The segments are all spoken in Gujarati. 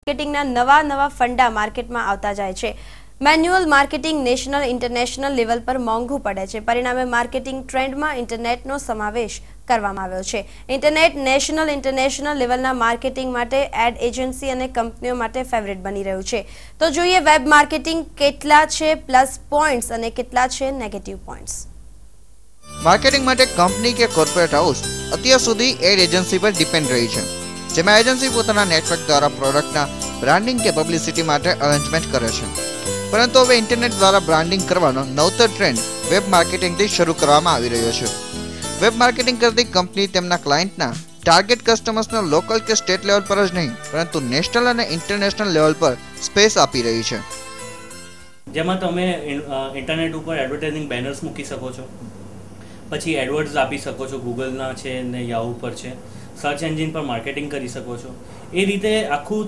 માર્કેટિંગના નવા ફંડા માર્કેટમાં આવતા જાય છે। Manual marketing national international level પર મોંઘું પડે છે। પરિણામે માર્કેટિંગ ટ્રેન્ડમાં ઇન્ટરનેટનો સમાવેશ કરવામાં આવ્યો છે। ઇન્ટરનેટ નેશનલ ઇન્ટરનેશનલ લેવલના માર્કેટિંગ માટે એડ એજન્સી અને કંપનીઓ માટે ફેવરિટ બની રહ્યું છે। તો જોઈએ વેબ માર્કેટિંગ કેટલા છે પ્લસ પોઈન્ટ્સ અને કેટલા છે નેગેટિવ પોઈન્ટ્સ। માર્કેટિંગ માટે કંપની કે કોર્પોરેટ હાઉસ અત્યાર સુધી એડ એજન્સી પર ડિપેન્ડ રહી છે, જેમાં એજન્સી પોતાના નેટવર્ક દ્વારા પ્રોડક્ટના બ્રાન્ડિંગ કે પબ્લિસિટી માટે અરેન્જમેન્ટ કરે છે। પરંતુ હવે ઇન્ટરનેટ દ્વારા બ્રાન્ડિંગ કરવાનો નવતર ટ્રેન્ડ વેબ માર્કેટિંગથી શરૂ કરવામાં આવી રહ્યો છે। વેબ માર્કેટિંગ કરતી કંપની તેમના ક્લાયન્ટના ટાર્ગેટ કસ્ટમર્સના લોકલ કે સ્ટેટ લેવલ પર જ નહીં, પરંતુ નેશનલ અને ઇન્ટરનેશનલ લેવલ પર સ્પેસ આપી રહી છે, જેમાં તમે ઇન્ટરનેટ ઉપર એડવર્ટાઇઝિંગ બેનર્સ મૂકી શકો છો, પછી એડવર્ટ્સ આપી શકો છો, ગૂગલના છે ને યાહુ પર છે, સર્ચ એન્જિન પર માર્કેટિંગ કરી શકો છો। એ રીતે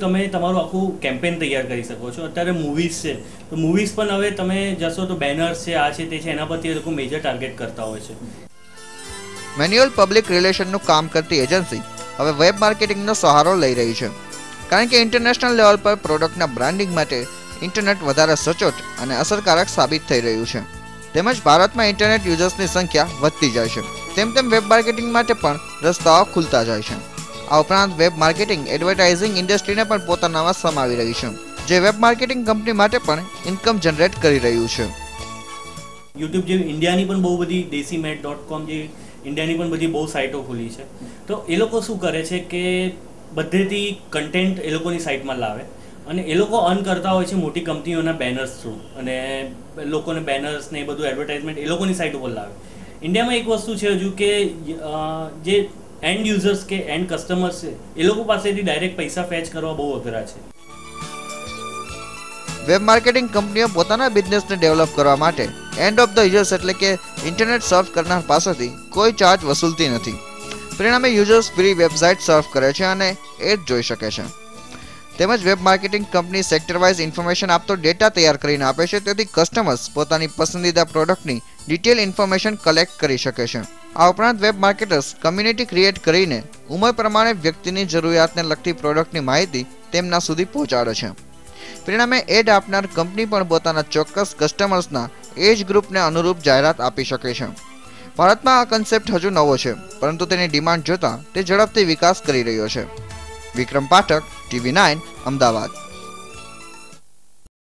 તમે તમારું આખું કેમ્પેન તૈયાર કરી શકો છો। અત્યારે મૂવીઝ છે તો મૂવીઝ પણ હવે તમે જશો તો બેનર્સ છે, આ છે તે છે, એના પરથી એ લોકો મેજર ટાર્ગેટ કરતા હોય છે। મેન્યુઅલ પબ્લિક રિલેશનનું કામ કરતી એજન્સી હવે વેબ માર્કેટિંગનો સહારો લઈ રહી છે, કારણ કે ઇન્ટરનેશનલ લેવલ પર પ્રોડક્ટના બ્રાન્ડિંગ માટે ઇન્ટરનેટ વધારે સચોટ અને અસરકારક સાબિત થઈ રહ્યું છે। તેમજ ભારતમાં ઇન્ટરનેટ યુઝર્સની સંખ્યા વધતી જાય છે, તેમ વેબ માર્કેટિંગ માટે પણ રસ્તાઓ ખુલતા જાય છે। આ ઉપરાંત વેબ માર્કેટિંગ એડવર્ટાઇઝિંગ ઇન્ડસ્ટ્રીને પણ પોતાનામાં સમાવી રહી છે, જે વેબ માર્કેટિંગ કંપની માટે પણ ઇન્કમ જનરેટ કરી રહ્યું છે। યુટ્યુબ જેવી ઇન્ડિયાની પણ બહુ બધી desimed.com જેવી ઇન્ડિયાની પણ બધી બહુ સાઇટો ખુલી છે। તો એ લોકો શું કરે છે કે બધેથી કન્ટેન્ટ એ લોકોની સાઇટમાં લાવે અને એ લોકો અર્ન કરતા હોય છે મોટી કંપનીઓના બેનર્સ થ્રુ, અને લોકોને બેનર્સ ને એ બધું એડવર્ટાઇઝમેન્ટ એ લોકોની સાઇટ ઉપર લાવે। ઇન્ડિયામાં એક વસ્તુ છે હજુ કે જે એન્ડ યુઝર્સ કે એન્ડ કસ્ટમર્સ છે એ લોકો પાસેથી ડાયરેક્ટ પૈસા ફેચ કરવા બહુ અઘરા છે। વેબ માર્કેટિંગ કંપનીઓ પોતાના બિઝનેસને ડેવલપ કરવા માટે એન્ડ ઓફ ધ યુઝર્સ એટલે કે ઇન્ટરનેટ સર્ફ કરનાર પાસેથી કોઈ ચાર્જ વસૂલતી નથી। પરિણામે યુઝર્સ ફ્રી વેબસાઇટ સર્ફ કરે છે અને એડ જોઈ શકે છે। તેમજ web marketing company sector wise information આપતો ડેટા તૈયાર કરીને આપે છે, તેથી કસ્ટમર્સ પોતાની પસંદીદા પ્રોડક્ટની ડિટેલ ઇન્ફોર્મેશન કલેક્ટ કરી શકે છે। આ ઉપરાંત વેબ માર્કેટર્સ કમ્યુનિટી ક્રિએટ કરીને ઉંમર પ્રમાણે વ્યક્તિની જરૂરિયાતને લગતી પ્રોડક્ટની માહિતી તેમના સુધી પહોંચાડે છે। પરિણામે એડ આપનાર કંપની પણ પોતાના ચોક્કસ કસ્ટમર્સના એજ ગ્રુપને અનુરૂપ જાહેરાત આપી શકે છે। ભારતમાં આ કન્સેપ્ટ હજુ નવો છે, પરંતુ તેની ડિમાન્ડ જોતા તે ઝડપથી વિકાસ કરી રહ્યો છે। વિક્રમ પાઠક, TV9, અમદાવાદ।